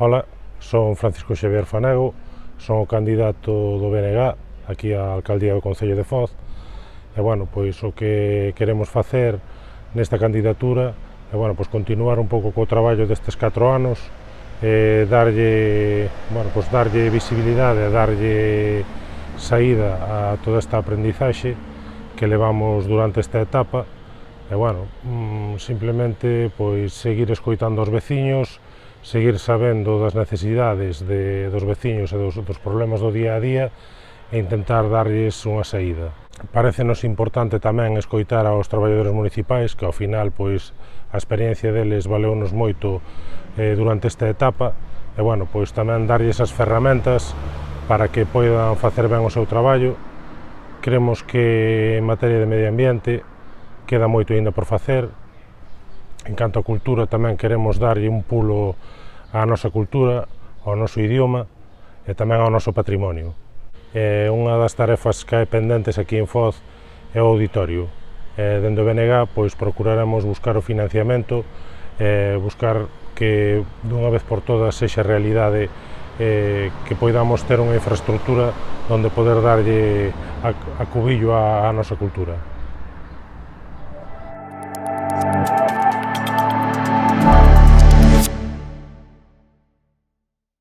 Ola, son Francisco Xavier Fanego, son o candidato do BNG aquí á alcaldía do Concello de Foz e, bueno, pois o que queremos facer nesta candidatura é, bueno, pois continuar un pouco co traballo destes 4 anos, darlle visibilidade, darlle saída a toda esta aprendizaxe que levamos durante esta etapa e, bueno, simplemente pois seguir escoitando aos veciños, seguir sabendo das necesidades dos veciños e dos problemas do día a día e intentar darlles unha saída. Parécenos importante tamén escoitar aos traballadores municipais, que ao final pois a experiencia deles valeunos moito durante esta etapa e, bueno, pois tamén darlles as ferramentas para que poidan facer ben o seu traballo. Cremos que en materia de medio ambiente queda moito aínda por facer. En canto a cultura, tamén queremos darlle un pulo á nosa cultura, ao noso idioma e tamén ao noso patrimonio. Unha das tarefas que hai pendentes aquí en Foz é o auditorio. Dende o BNG pois procuraremos buscar o financiamento, buscar que dunha vez por todas sexa realidade que poidamos ter unha infraestructura onde poder darlle a cubillo á nosa cultura.